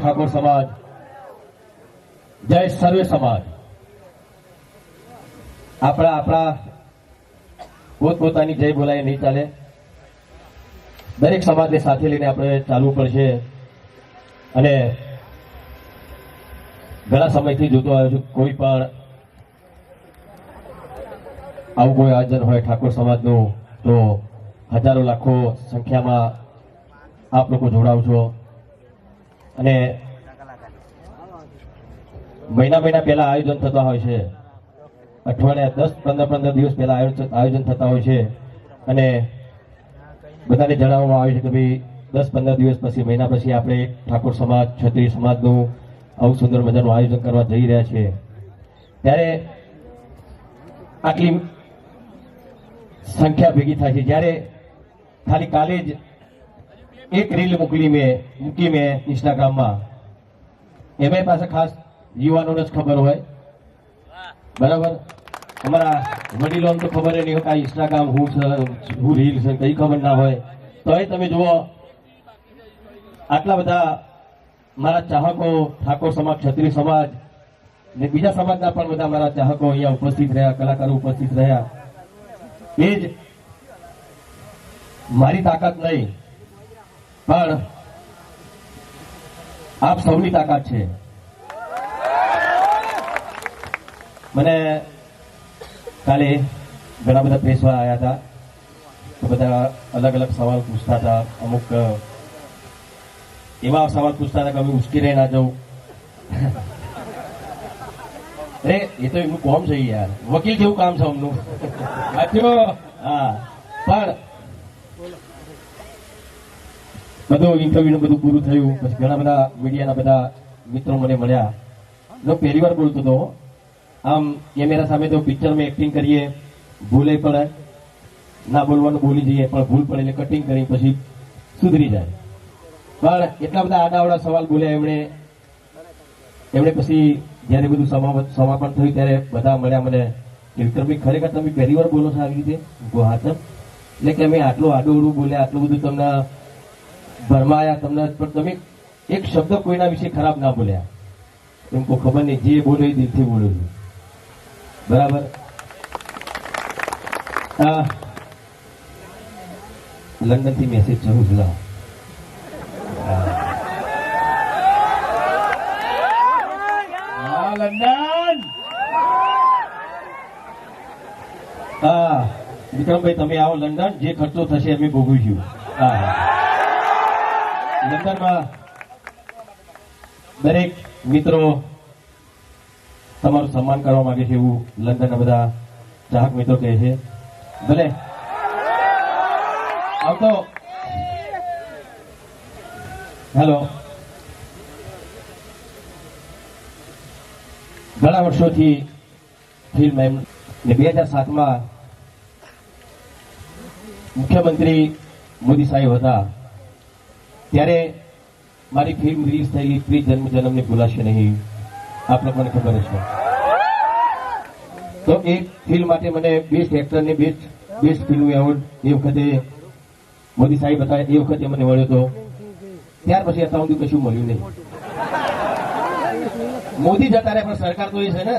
ઠાકોર સમાજ, જય સર્વે સમાજ. આપણા પોતપોતાની જય બોલાય નહીં ચાલે. દરેક સમાજને સાથે લઈને આપણે ચાલવું પડશે. અને ઘણા સમયથી જોતો આવ્યો છું, કોઈ પણ આવું કોઈ આયોજન હોય ઠાકોર સમાજનું તો હજારો લાખો સંખ્યામાં આપ લોકો જોડાવ છો. અને મહિના પહેલા આયોજન થતા હોય છે, અઠવાડિયા 10-15 દિવસ પહેલા આયોજન થતા હોય છે. અને બધાને જણાવવામાં આવે છે કે ભાઈ 10-15 દિવસ પછી, મહિના પછી આપણે ઠાકોર સમાજ, ક્ષત્રિય સમાજનું આવું સુંદર મજાનું આયોજન કરવા જઈ રહ્યા છીએ. ત્યારે આટલી સંખ્યા ભેગી થાય છે. જ્યારે ખાલી કાલે જ એક રીલ મૂકી મેં ઇન્સ્ટાગ્રામમાં. એમાં પાસે ખાસ યુવાનોને જ ખબર હોય, બરાબર. અમારા વડીલોને તો ખબર નહીં હોય કે ઇન્સ્ટાગ્રામ હું રીલ છે, કઈ ખબર ના હોય. તો એ તમે જુઓ, આટલા બધા મારા ચાહકો, ઠાકોર સમાજ, ક્ષત્રિય સમાજ ને બીજા સમાજના પણ બધા મારા ચાહકો અહીંયા ઉપસ્થિત રહ્યા, કલાકારો ઉપસ્થિત રહ્યા. એ જ મારી તાકાત નહીં, પણ આપ સૌની તાકાત છે. મને કાલે ઘણા બધા પ્રેસવાળા આવ્યા હતા, તો બધા અલગ અલગ સવાલ પૂછતા હતા. અમુક એવા સવાલ પૂછતા હતા કે અમે ઉશ્કેરાઈ ના જવું. અરે એ તો એમનું કોમ છે યાર, વકીલ જેવું કામ છે અમનું. હા, પણ બધું ઇન્ટરવ્યુ બધું પૂરું થયું પછી ઘણા બધા મીડિયાના બધા મિત્રો મને મળ્યા. હું પહેલી વાર બોલતો હતો. આમ એ મેરા સામે તો પિક્ચરમાં એક્ટિંગ કરીએ, ભૂલે પડે, ના બોલવાનું બોલી જઈએ, પણ ભૂલ પડે એટલે કટિંગ કરી પછી સુધરી જાય. પણ એટલા બધા આડાવડા સવાલ બોલ્યા એમણે પછી જયારે બધું સમાપન થયું ત્યારે બધા મળ્યા મને કે વિક્રમભાઈ, ખરેખર તમે પહેલી વાર બોલો છો આવી રીતે? હાથમ એટલે કે અમે આટલું આડું બોલ્યા, આટલું બધું તમને ભરમાયા તમને, પણ તમે એક શબ્દ કોઈના વિશે ખરાબ ના બોલ્યા. એમ કોઈ ખબર નહીં, જે બોલો એ દિલથી બોલો છું, બરાબર. લંડન થી મેસેજ જરૂર છે. લંડન, હા વિક્રમભાઈ તમે આવો લંડન, જે ખર્ચો થશે અમે ભોગવીશું. હા, લંડનમાં દરેક મિત્રો તમારું સન્માન કરવા માંગે છે એવું લંડનના બધા ચાહક મિત્રો કહે છે. ભલે આવતો. હેલો, ઘણા વર્ષોથી ફિલ્મ એમ 2007માં મુખ્યમંત્રી મોદી સાહેબ હતા ત્યારે મારી ફિલ્મ રિલીઝ થયેલી પ્રી જન્મને ભૂલાશે નહીં, આપ લોકોને ખબર છે. તો એ ફિલ્મ માટે મને બેસ્ટ એક્ટર ને બેસ્ટ ફિલ્મ એવોર્ડ એ વખતે મોદી સાહેબ હતા, એ વખતે મને મળ્યો હતો. ત્યાર પછી અત્યાર સુધી કશું મળ્યું નહીં. મોદી જતા રહ્યા પણ સરકાર તો એ છે ને.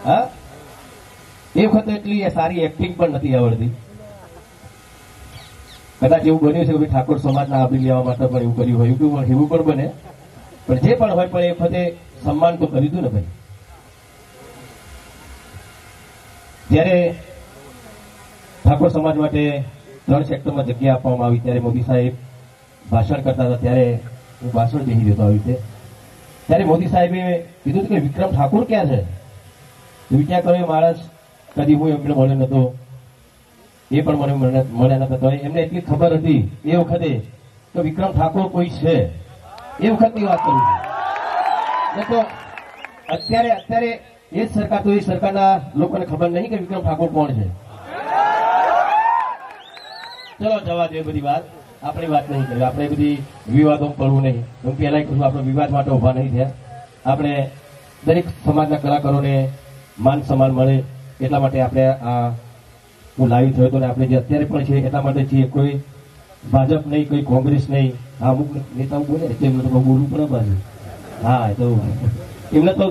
હા, એ વખતે એટલી સારી એક્ટિંગ પણ નથી આવડતી. કદાચ એવું બન્યું છે કે ઠાકોર સમાજના આવરી લેવા માટે પણ એવું કર્યું હોય, એવું પણ બને. પણ જે પણ હોય, પણ એ વખતે સન્માન તો કર્યું હતું ને ભાઈ. જ્યારે ઠાકોર સમાજ માટે 3 સેક્ટરમાં જગ્યા આપવામાં આવી ત્યારે મોદી સાહેબ ભાષણ કરતા હતા, ત્યારે હું ભાષણ બેસી દેતો આવી રીતે. ત્યારે મોદી સાહેબે કીધું કે વિક્રમ ઠાકોર ક્યાં છે? વિચાર કર્યો માણસ, કદી હું એમને મળ્યો નતો, એ પણ મને મળ્યા નતા. તો એમને એટલી ખબર હતી એ વખતે તો વિક્રમ ઠાકોર કોઈ છે, એ વખતની વાત કરું છું. તો અત્યારે એ જ સરકાર, તો એ સરકારના લોકોને ખબર નહીં કે વિક્રમ ઠાકોર કોણ છે. ચલો જવા દે બધી વાત, આપણે વાત નહીં કરવી, આપણે બધી વિવાદો પડવું નહીં. હું પહેલા કહું, આપણે વિવાદ માટે ઉભા નહીં થયા. આપણે દરેક સમાજના કલાકારોને માન સન્માન મળે એટલા માટે આપણે આ હું લાઈવ થયો હતો ને આપણે જે અત્યારે પણ છે એટલા માટે છીએ. કોઈ ભાજપ નહીં, કોઈ કોંગ્રેસ નહીં. હા, અમુક નેતાઓ બોલે તો એમને તો બહુ બોલવું પડે પાછું. હા, એ તો એમને તો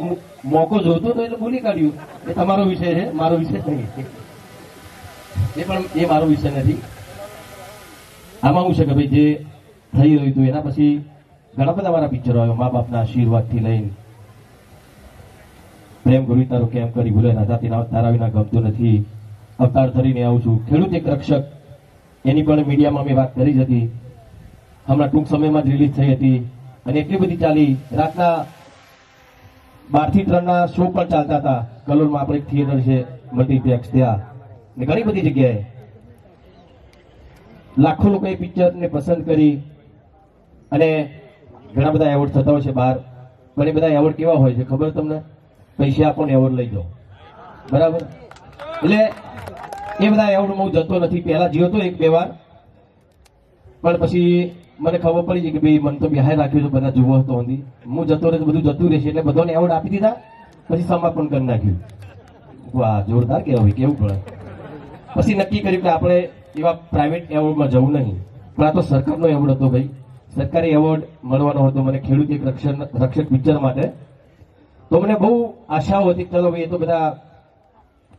મોકો જોતો હતો એટલે બોલી કાઢ્યું. એ તમારો વિષય છે, મારો વિષય નહીં. એ પણ એ મારો વિષય નથી. આમાં શું છે કે ભાઈ જે થઈ રહ્યું હતું એના પછી ઘણા બધા મારા પિક્ચરો આવ્યા. મા બાપના આશીર્વાદથી લઈને પ્રેમ ગુરુ તારો કેમ કરી ભૂલે રાધા તારા વિના ગમતું નથી, અવતાર ધરીને આવું છું, ખેડૂત એક રક્ષક, એની પણ મીડિયામાં મેં વાત કરી જ હતી. હમણાં ટૂંક સમયમાં જ રિલીઝ થઈ હતી અને એટલી બધી ચાલી. રાતના 12 થી 3 ના શો પણ ચાલતા હતા. કલોલમાં આપણે એક થિયેટર છે મલ્ટીપ્લેક્સ, ત્યાં ને ઘણી બધી જગ્યાએ લાખો લોકોએ પિક્ચરને પસંદ કરી અને ઘણા બધા એવોર્ડ થતા હોય છે બહાર. પણ એ બધા એવોર્ડ કેવા હોય છે ખબર તમને? પૈસા આપો ને એવોર્ડ લઈ જાઓ, બરાબર? એટલે એ બધા એવોર્ડમાં હું જતો નથી. પહેલા જીવો તો 1-2 વાર, પણ પછી મને ખબર પડી છે કે ભાઈ મને તો બિહાર રાખ્યું છે, બધા જુઓ હતો હું જતો રહે તો બધું જતું રહેશે, એટલે બધાને એવોર્ડ આપી દીધા. પછી સમાપન કરી નાખ્યું. વાહ, જોરદાર કહેવાય, કેવું પડે. પછી નક્કી કર્યું કે આપણે એવા પ્રાઇવેટ એવોર્ડમાં જવું નહીં, પણ આ તો સરકારનો એવોર્ડ હતો ભાઈ. સરકારી એવોર્ડ મળવાનો હતો મને ખેડૂત એક રક્ષક પિક્ચર માટે. તો મને બહુ આશાઓ હતી, ચલો ભાઈ એ તો બધા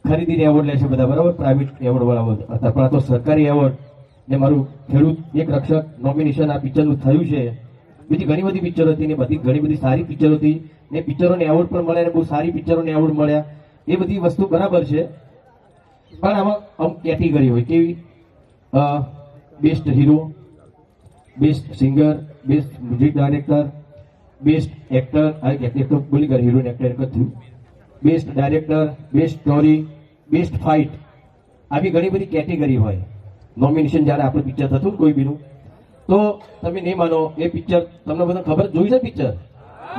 ખરીદીને એવોર્ડ લે છે બધા, બરાબર? પ્રાઇવેટ એવોર્ડ વાળા હતા, પણ આ તો સરકારી એવોર્ડ ને મારું ખેડૂત એક રક્ષક નોમિનેશન આ પિક્ચરનું થયું છે. બીજી ઘણી બધી પિક્ચરો હતી ને બધી ઘણી બધી સારી પિક્ચરો હતી ને પિક્ચરોને એવોર્ડ પણ મળ્યા ને બહુ સારી પિક્ચરોને એવોર્ડ મળ્યા. એ બધી વસ્તુ બરાબર છે, પણ આમાં અમુક કેટેગરી હોય કેવી? Best hero, best singer, best music director, best actor, actor બોલી ગયા, હીરો એક્ટર એક જ થયું, best director, best story, best fight, આવી ઘણી બધી કેટેગરી હોય નોમિનેશન જ્યારે આપણે પિક્ચર થતું કોઈ બીનું. તો તમે નહીં માનો, એ પિક્ચર તમને બધા ખબર જોઈ છે પિક્ચર?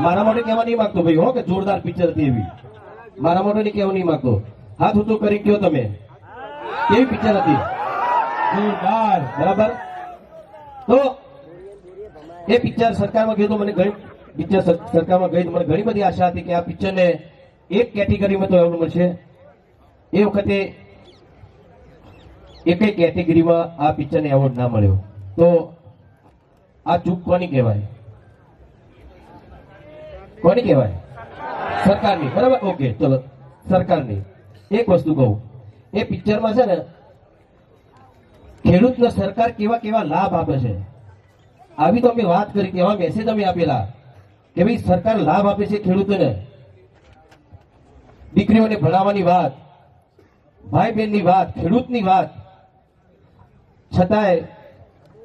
મારા માટે કહેવા નહીં માંગતો ભાઈ હો કે જોરદાર પિક્ચર હતી એવી, મારા માટે નહીં કહેવા નહીં માંગતો. હાથ ઊંચો કરી કયો તમે, કેવી પિક્ચર હતી? જોરદાર, બરાબર? તો એ પિક્ચર સરકારમાં ગયું તો મને ઘણી પિક્ચર સરકારમાં ગઈ તો મને ઘણી બધી આશા હતી કે આ પિક્ચરને એક કેટેગરીમાં તો એવોર્ડ મળશે. એ વખતે એકેય કેટેગરીમાં આ પિક્ચરને એવોર્ડ ના મળ્યો. તો આ ચૂક કોની કહેવાય? કોની કહેવાય? સરકારની, બરાબર? ઓકે, ચલો સરકારની. એક વસ્તુ કહું, એ પિક્ચરમાં છે ને ખેડૂતને સરકાર કેવા કેવા લાભ આપે છે આવી તો અમે વાત કરી, કેવા મેસેજ અમે આપેલા કે ભાઈ સરકાર લાભ આપે છે ખેડૂતોને. દીકરીઓને ભણાવવાની વાત, ભાઈ બહેનની વાત, ખેડૂતની વાત, છતાંય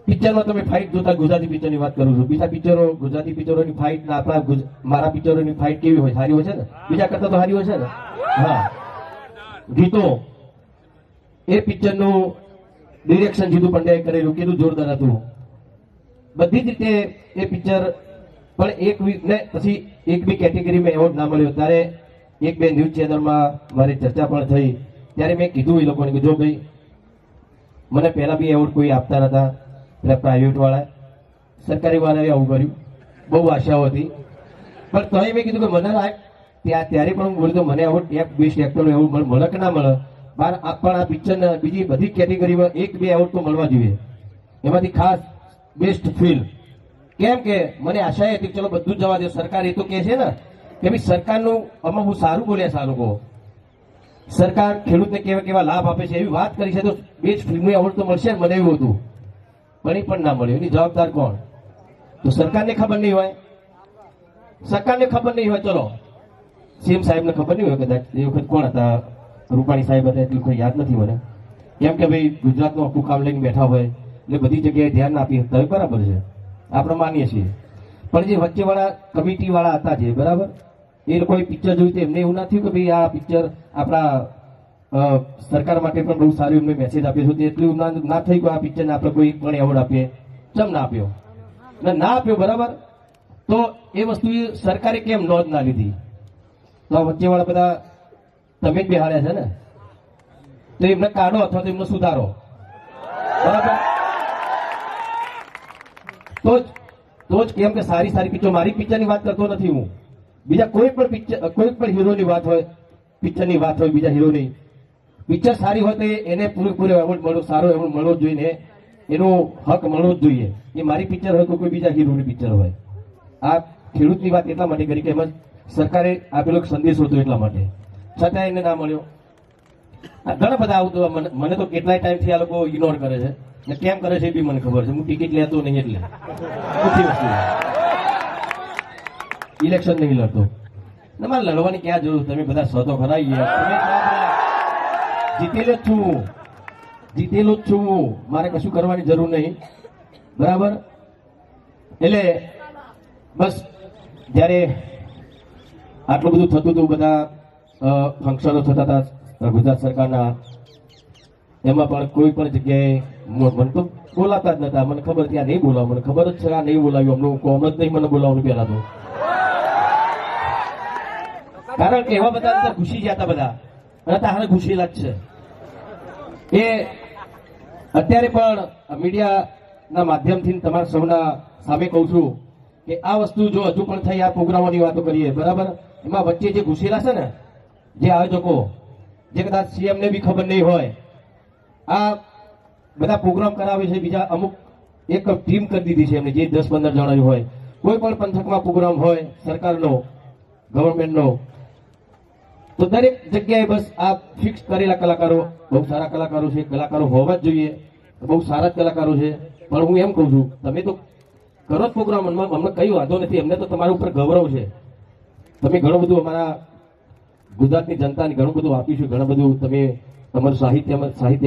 પિક્ચરમાં તમે ફાઇટ જોતા, ગુજરાતી પિક્ચરની વાત કરું છું, બીજા પિક્ચરો ગુજરાતી પિક્ચરોની ફાઇટ ના આપણા મારા પિક્ચરોની ફાઇટ કેવી હોય? સારી હોય છે ને, બીજા કરતા તો સારી હોય છે ને. હા, ગીતો, એ પિક્ચરનું ડિરેક્શન જીતુ પંડ્યાએ કરેલું કેટલું જોરદાર હતું. બધી જ રીતે એ પિક્ચર પણ એક ને પછી એક બી કેટેગરીમાં એવોર્ડ ના મળ્યો. ત્યારે 1-2 ન્યૂઝ ચેનલમાં મારી ચર્ચા પણ થઈ. ત્યારે મેં કીધું એ લોકોને કે જો ભાઈ મને પહેલા બી એવોર્ડ કોઈ આપતા નતા, પેલા પ્રાઇવેટ વાળા, સરકારી વાળાએ આવું કર્યું, બહુ આશાઓ હતી. પણ તોય મેં કીધું કે મને ત્યારે પણ હું બોલ્યો તો મને એવોર્ડ બેસ્ટ એક્ટરનો એવોર્ડ મળે કે ના મળે, પણ આ પિક્ચરના બીજી બધી કેટેગરીમાં 1-2 એવોર્ડ તો મળવા જોઈએ. એમાંથી ખાસ બેસ્ટ ફિલ્મ. કેમ કે મને આશા હતી ચલો બધું જ જવા દે, સરકાર એ તો કહે છે ને કે ભાઈ સરકારનું આમાં બહુ સારું બોલ્યા છે આ લોકો, સરકાર ખેડૂતને કેવા કેવા લાભ આપે છે એવી વાત કરી છે, તો બેસ્ટ ફિલ્મનું એવોર્ડ તો મળશે મને એવું હતું. પણ એ પણ ના મળ્યું. એની જવાબદાર કોણ? તો સરકારને ખબર નહીં હોય, સરકારને ખબર નહીં હોય. ચલો સીએમ સાહેબને ખબર નહીં હોય કદાચ, એ વખત કોણ હતા? રૂપાણી સાહેબ હતા, એટલું કોઈ યાદ નથી મને. એમ કે ભાઈ ગુજરાતનું આખું કામ લઈને બેઠા હોય એટલે બધી જગ્યાએ ધ્યાન આપી શકતા હોય, બરાબર છે, આપણે માનીએ છીએ. પણ જે વચ્ચેવાળા કમિટી વાળા હતા જે, બરાબર, એ લોકોએ પિક્ચર જોયું તો એમને એવું ના થયું કે ભાઈ આ પિક્ચર આપણા સરકાર માટે પણ બહુ સારું એમને મેસેજ આપ્યો છે, એટલું ના થઈ ગયું આ પિક્ચરને આપણે કોઈ પણ એવોર્ડ આપીએ. ચમ ના આપ્યો? ના આપ્યો, બરાબર? તો એ વસ્તુ સરકારે કેમ નોંધ ના લીધી? તો આ વચ્ચેવાળા બધા તમે જ બેહાડ્યા છે ને, તો એમને કાઢો અથવા તો એમને સુધારો, બરાબર? તો જ કેમ કે સારી સારી પિક્ચર, મારી પિક્ચરની વાત કરતો નથી હું, બીજા કોઈ પણ પિક્ચર, કોઈ પણ હીરોની વાત હોય, પિક્ચરની વાત હોય, બીજા હીરોની પિક્ચર સારી હોય તો એને પૂરેપૂરો એવોર્ડ મળ્યો, સારો એવોર્ડ મળવો જોઈએ ને એનો હક મળવો જ જોઈએ. એ મારી પિક્ચર હોય કે કોઈ બીજા હીરોની પિક્ચર હોય. આ ખેડૂતની વાત એટલા માટે કરી કે એમાં સરકારે આપેલો એક સંદેશો હતો એટલા માટે, છતાં એને ના મળ્યો. આ ઘણા બધા આવતું મને તો કેટલાય ટાઈમથી આ લોકો ઇગ્નોર કરે છે ને કેમ કરે છે એ બી મને ખબર છે. હું ટિકિટ લેતો નહીં એટલે ઓછી વસ્તુ ઇલેક્શન નહીં લડતો ને મારે લડવાની ક્યાં જરૂર? તમે બધા સતો ખરા જીતેલો જ છું, જીતેલો જ છું, મારે કશું કરવાની જરૂર નહીં. બરાબર? એટલે બસ જ્યારે આટલું બધું થતું હતું, બધા ફંક્શનો થતા હતા ગુજરાત સરકારના, એમાં પણ કોઈ પણ જગ્યાએ મને તો બોલાતા જ નતા. મને ખબર ત્યાં નહીં બોલાવ, મને ખબર જ છે આ નહીં બોલાવ્યું, અમને કોમ જ નહીં મને બોલાવવાનું પહેલા તો. કારણ કે એવા બધા અંદર ઘૂસી ગયા હતા બધા, અને તારે ઘૂસેલા જ છે. એ અત્યારે પણ મીડિયાના માધ્યમથી તમારા સૌના સામે કહું છું કે આ વસ્તુ જો હજુ પણ થઈ, આ પ્રોગ્રામોની વાતો કરીએ બરાબર, એમાં વચ્ચે જે ઘૂસેલા છે ને જે આયોજકો, જે કદાચ સીએમ ને બી ખબર નહીં હોય, આ બધા પ્રોગ્રામ કરાવે છે, બીજા અમુક એક ટીમ કરી દીધી છે એમને, જે 10-15 જણાની હોય. કોઈ પણ પંથકમાં પ્રોગ્રામ હોય સરકારનો, ગવર્મેન્ટનો, તો દરેક જગ્યાએ બસ આ ફિક્સ કરેલા કલાકારો, બહુ સારા કલાકારો છે, કલાકારો હોવા જ જોઈએ, બહુ સારા જ કલાકારો છે. પણ હું એમ કહું છું, તમે તો કરો જ પ્રોગ્રામ, અમને કઈ વાંધો નથી, અમને તો તમારા ઉપર ગૌરવ છે. તમે ઘણું બધું અમારા ગુજરાતની જનતાને ઘણું બધું આપ્યું છે, ઘણું બધું તમે તમારું સાહિત્ય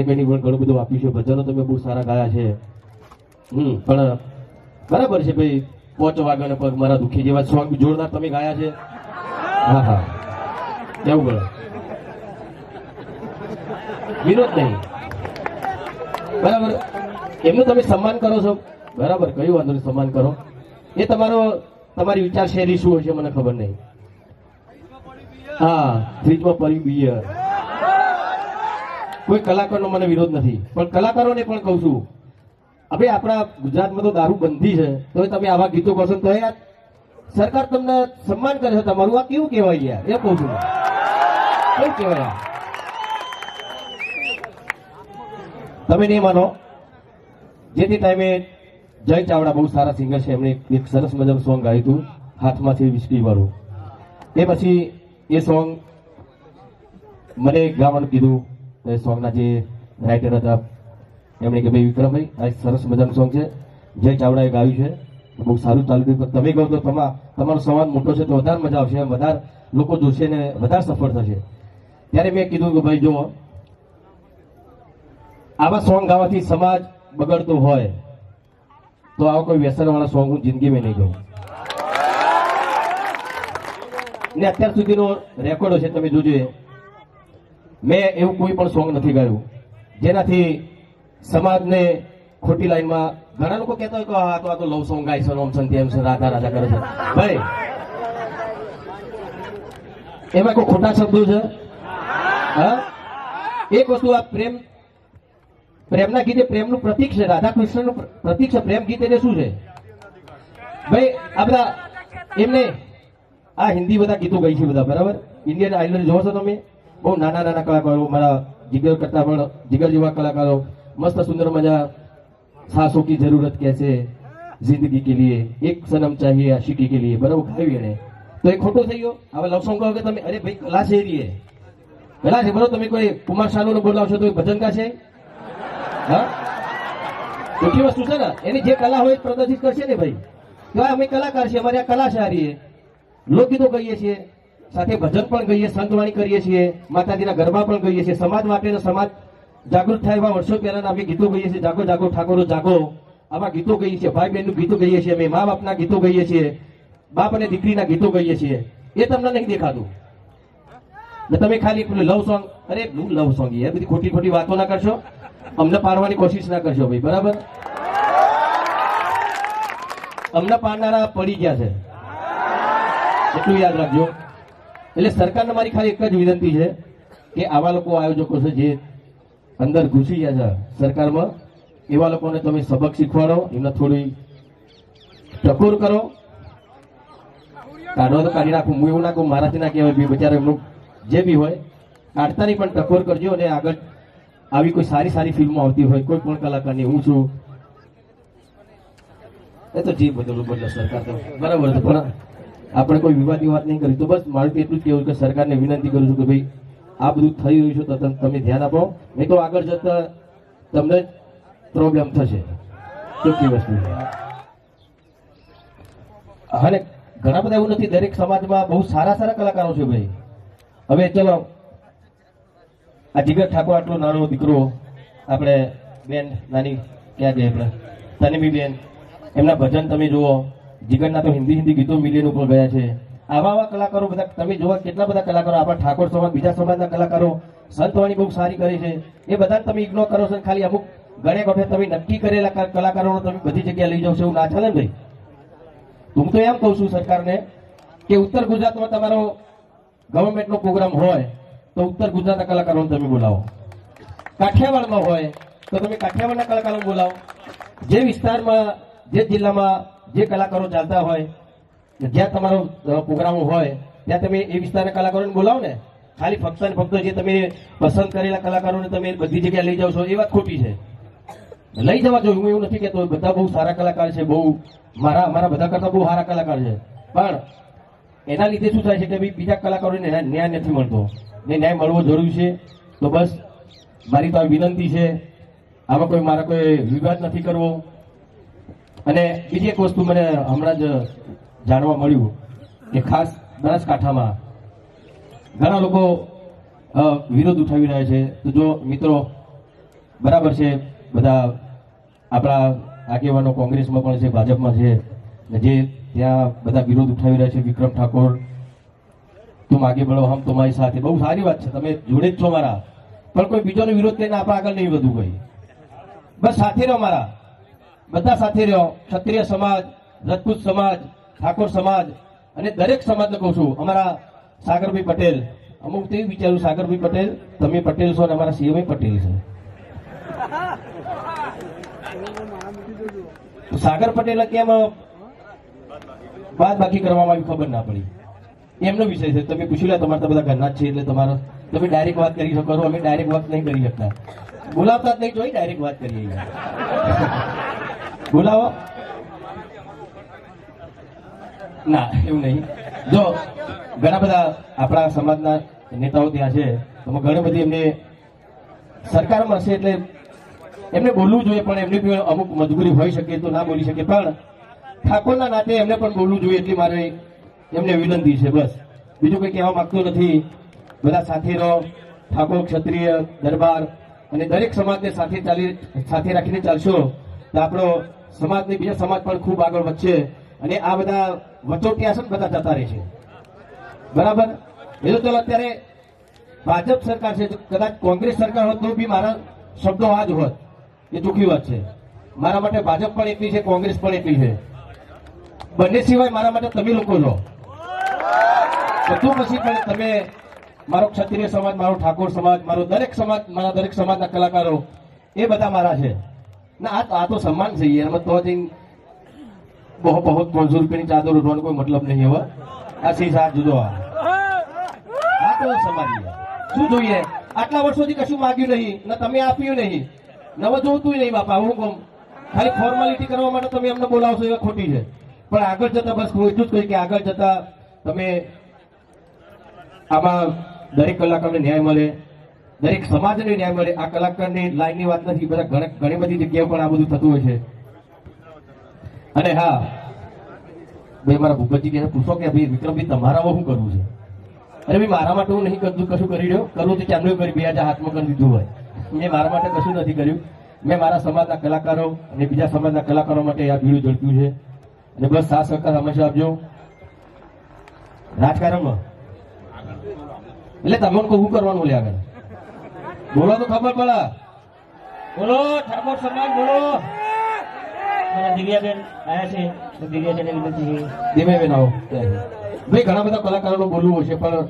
પણ ઘણું બધું આપ્યું છે, ભજનો તમે બહુ સારા ગાયા છે. પણ બરાબર છે ભાઈ, 5 વાગ્યાના પગ મારા દુખી જેવા સોંગ જોરદાર તમે ગાયા છે. હા હા, કેવું પડે વિરોધ નહીં, બરાબર. એમનું તમે સન્માન કરો છો, બરાબર, કયું વાંધો નહીં, સન્માન કરો. એ તમારી વિચાર શૈલી શું હશે મને ખબર નહીં. હા, ફ્રીજમાં પડી બિયર. કોઈ કલાકારનો મને વિરોધ નથી, પણ કલાકારોને પણ કહું છું, હવે આપણા ગુજરાતમાં તો દારૂ બંધી છે, તો તમે આવા ગીતો કરશો તો યાર સરકાર તમને સન્માન કરે છે તમારું. આ કેવું કહેવાય યાર, એ કહું છું, કેવું કહેવાય? તમે નહીં માનો, જેથી ટાઈમે જય ચાવડા બહુ સારા સિંગર છે, એમણે એક સરસ મજાનું સોંગ ગાયું હતું, હાથમાંથી વિસ્કી વાળું. એ પછી એ સોંગ મને ગાવાનું કીધું. એ સોંગના જે રાઇટર હતા એમણે કે ભાઈ વિક્રમભાઈ, આ એક સરસ મજાનું સોંગ છે, જય ચાવડાએ ગાયું છે, બહુ સારું ચાલુ થયું, તમે કહો તો તમારો સંવાદ મોટો છે તો વધારે મજા આવશે, વધારે લોકો જોશે ને વધારે સફળ થશે. ત્યારે મેં કીધું કે ભાઈ જો આવા સોંગ ગાવાથી સમાજ બગડતો હોય તો આવા કોઈ વ્યસન વાળા સોંગ હું જિંદગીમાં નહીં ગાઉં. ને અત્યાર સુધીનો રેકોર્ડો છે, તમે જોજો, મેં એવું કોઈ પણ સોંગ નથી ગાયું જેનાથી સમાજને ખોટી લાઈનમાં. ઘણા લોકો કહેતા હોય કે આ તો લવ સોંગ ગાય છે, ઓમ છે, તેમ છે, રાધા રાધા કરે છે. ભાઈ એમાં કોઈ ખોટા શબ્દો છે? હા, એક વસ્તુ આ પ્રેમના ગીતે પ્રેમનું પ્રતીક છે, રાધા કૃષ્ણનું પ્રતીક છે. પ્રેમ ગીત એટલે શું છે ભાઈ? આ બધા એમને આ હિન્દી બધા ગીતો ગાઈ છે બધા, બરાબર. ઇન્ડિયન આઇડલ જોવો છો તમે, બહુ નાના કલાકારો, મારા જીગર કરતા પણ જીગર જેવા કલાકારો, મસ્ત સુંદર મજા, સાસોं की जरूरत कैसे जिंदगी के लिए, एक सनम चाहिए आशिकी के लिए, બરાબર ગાયું એને. તો એ ખોટું થઈ ગયો. હવે લવ સોંગ કહો કે તમે, અરે ભાઈ કલા છે, એ કલા છે, બરોબર. તમે કોઈ કુમાર શાનુને બોલાવશો તો ભજન ગાશે? હા, ખોટી વસ્તુ છે ને. એની જે કલા હોય પ્રદર્શિત કરશે ને ભાઈ. તો અમે કલાકાર છીએ, અમારી આ કલા છે, આ રહીએ લોકગીતો કહીએ છીએ, સાથે ભજન પણ ગઈએ, સંતવાણી કરીએ છીએ, માતાજીના ગરબા પણ ગઈએ છીએ, સમાજ માટે, સમાજ જાગૃત થાય એવા વર્ષો પહેલાના અમે ગીતો ગઈએ છીએ. જાગો જાગો ઠાકોરો જાગો, આવા ગીતો ગઈએ છીએ. ભાઈ બહેનનું ગીતો ગઈએ છીએ, અમે મા બાપના ગીતો ગઈએ છીએ, બાપ અને દીકરીના ગીતો ગઈએ છીએ. એ તમને નહીં દેખાતું. તમે ખાલી લવ સોંગ, અરે લવ સોંગ, એ બધી ખોટી વાતો ના કરશો, અમને પાડવાની કોશિશ ના કરશો ભાઈ, બરાબર. અમને પાડનારા પડી ગયા છે, એટલું યાદ રાખજો. એટલે સરકારને મારી ખાલી એક જ વિનંતી છે કે આવા લોકો આયોજકો છે જે અંદર ઘૂસી ગયા છે સરકારમાં, એવા લોકોને તમે સબક શીખવાડો, એમને થોડી ટકોર કરો. કાઢવા તો કાઢી નાખું, હું એવું ના કહું, મારાથી ના કહેવાય, બિચારા એમનું જે બી હોય કાઢતાની પણ ટકોર કરજો. અને આગળ આવી કોઈ સારી ફિલ્મો આવતી હોય કોઈ પણ કલાકારની, હું છું એ તો જે બદલવું બદલે સરકાર તો બરાબર છે, પણ આપણે કોઈ વિવાદની વાત નહીં કરી. તો બસ મારું તો એટલું જ કહેવું કે સરકારને વિનંતી કરું છું કે ભાઈ આ બધું થઈ રહ્યું છે તો તમે ધ્યાન આપો, નહીં તો આગળ જતા તમને પ્રોબ્લેમ થશે. ચોખ્ખી વસ્તુ. અને ઘણા બધા એવું નથી, દરેક સમાજમાં બહુ સારા સારા કલાકારો છે ભાઈ. હવે ચલો આ જીગર ઠાકોર આટલો નાનો દીકરો, આપણે બેન નાની ક્યાં ગઈ આપણે તનવી બેન, એમના ભજન તમે જુઓ. જીગરના તો હિન્દી ગીતો મિલિયન ઉપર ગયા છે. આવા કલાકારો બધા તમે જોવા, કેટલા બધા કલાકારો આપણા ઠાકોર સમાજ, બીજા સમાજના કલાકારો, સંતવાણી બહુ સારી કરી છે. એ બધાને તમે ઇગ્નોર કરો છો, ખાલી અમુક ગણે ગોઠે તમે નક્કી કરેલા કલાકારોને તમે બધી જગ્યાએ લઈ જાવ છો, એવું ના ચાલે ને ભાઈ. હું તો એમ કહું છું સરકારને કે ઉત્તર ગુજરાતમાં તમારો ગવર્મેન્ટનો પ્રોગ્રામ હોય તો ઉત્તર ગુજરાતના કલાકારોને તમે બોલાવો. કાઠિયાવાડમાં હોય તો તમે કાઠિયાવાડના કલાકારોને બોલાવો. જે વિસ્તારમાં, જે જિલ્લામાં જે કલાકારો ચાલતા હોય, જ્યાં તમારો પ્રોગ્રામો હોય ત્યાં તમે એ વિસ્તારના કલાકારોને બોલાવો ને. ખાલી ફક્ત ને ફક્ત જે તમે પસંદ કરેલા કલાકારોને તમે બધી જગ્યાએ લઈ જાવ છો, એ વાત ખોટી છે. લઈ જવા જોઈએ, હું એવું નથી કહેતો, બધા બહુ સારા કલાકાર છે, બહુ મારા બધા કરતા બહુ સારા કલાકાર છે, પણ એના લીધે શું થાય છે કે ભાઈ બીજા કલાકારોને ન્યાય નથી મળતો ને. ન્યાય મળવો જરૂરી છે. તો બસ મારી તો આ વિનંતી છે, આમાં કોઈ મારા કોઈ વિવાદ નથી કરવો. અને બીજી એક વસ્તુ મને હમણાં જ જાણવા મળ્યું કે ખાસ બનાસકાંઠામાં ઘણા લોકો વિરોધ ઉઠાવી રહ્યા છે. તો જો મિત્રો બરાબર છે, બધા આપણા આગેવાનો કોંગ્રેસમાં પણ છે, ભાજપમાં છે, જે ત્યાં બધા વિરોધ ઉઠાવી રહ્યા છે. વિક્રમ ઠાકોર, તુમ આગે બળો હમ તમારી સાથે, બહુ સારી વાત છે, તમે જોડે જ છો મારા, પણ કોઈ બીજોનો વિરોધ કરીને આપણે આગળ નહીં વધવું ભાઈ. બસ સાથે રહો મારા, બધા સાથે રહ્યો. ક્ષત્રિય સમાજ, રાજપૂત સમાજ, ઠાકોર સમાજ અને દરેક સમાજને કહું છું. અમારા સાગરભાઈ પટેલ, અમુક તેવું વિચાર્યું સાગરભાઈ પટેલ તમે પટેલ છો અને અમારા સીએમ પટેલ છે. સાગર પટેલ કેમ બાદ બાકી કરવામાં આવી ખબર ના પડી, એમનો વિષય છે. તમે પૂછી લો, તમારા બધા ઘરના જ છે એટલે તમારો તમે ડાયરેક્ટ વાત કરી શકો છો. અમે ડાયરેક્ટ વાત નહીં કરી શકતા, બોલાવતા જ નહીં, જોઈ ડાયરેક્ટ વાત કરીએ. બોલાવો ના, એવું નહીં. જો ઘણા બધા આપણા સમાજના નેતાઓ ત્યાં છે, તો ઘણી બધી એમને સરકારમાં હશે એટલે એમને બોલવું જોઈએ, પણ એમની બી અમુક મજબૂરી હોઈ શકે તો ના બોલી શકે, પણ ઠાકોરના નાતે એમને પણ બોલવું જોઈએ એટલી મારે એમને વિનંતી છે. બસ બીજું કંઈ કહેવા માંગતો નથી. બધા સાથે રહો, ઠાકોર, ક્ષત્રિય, દરબાર અને દરેક સમાજને સાથે રાખીને ચાલશો તો આપણો સમાજની બીજા સમાજ પણ ખૂબ આગળ વધશે. અને આ બધા વચોટિયા છે ને બધા જતા રહે છે, બરાબર. એ તો ચાલો અત્યારે ભાજપ સરકાર છે, કદાચ કોંગ્રેસ સરકાર હોત તો બી મારા શબ્દો આ જ હોત, એ ચોખ્ખી વાત છે. મારા માટે ભાજપ પણ એટલી છે, કોંગ્રેસ પણ એટલી છે. બંને સિવાય મારા માટે તમે લોકો છો. બધું પછી પણ તમે, મારો ક્ષત્રિય સમાજ, મારો ઠાકોર સમાજ, મારો દરેક સમાજ, મારા દરેક સમાજના કલાકારો, એ બધા મારા છે. ના આ તો સન્માન છે યાર, તો બહુ 500 રૂપિયાની ચાદર ઉઠવાનો કોઈ મતલબ નહીં. હવે આ શીશ હાથ જુદો, આ તો સમાજ શું જોઈએ. આટલા વર્ષોથી કશું માગ્યું નહીં ને તમે આપ્યું નહીં, નવ જોતું નહીં બાપા. હું કહું ખાલી ફોર્માલિટી કરવા માટે તમે અમને બોલાવશો એ ખોટી છે. પણ આગળ જતા બસ હું એટલું જ કહ્યું કે આગળ જતા તમે આમાં દરેક કલાકારને ન્યાય મળે, દરેક સમાજને ન્યાય મળે. આ કલાકારની લાઈનની વાત નથી, બધા ઘણી બધી જગ્યાએ પણ આ બધું થતું હોય છે. અને હા ભાઈ, મારા ભૂપતજી કે પૂછો કે ભાઈ વિક્રમભાઈ તમારામાં શું કરવું છે? અરે ભાઈ, મારા માટે હું નહીં કરતું, કશું કરી રહ્યો. કરવું તો ચાંદો કરી 2000 હાથમાં કરી દીધું હોય. મેં મારા માટે કશું નથી કર્યું. મેં મારા સમાજના કલાકારો અને બીજા સમાજના કલાકારો માટે આ ભીડું ઝડપ્યું છે. અને બસ સાથ સહકાર હંમેશા આપજો રાજકારણમાં. એટલે તમને શું કરવાનું લે આગળ બોલો તો ખબર પડે. બોલો ઠાકોર સમાજ, બોલો. દિવ્યાબેન આવ્યા છે, દિવ્યાબેન વિનંતી. દિવ્યાબેન આવો. ભાઈ ઘણા બધા કલાકારોનું બોલવું હશે પણ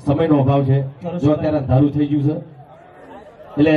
સમયનો અભાવ છે. જો અત્યારે અંધારું થઈ ગયું છે એટલે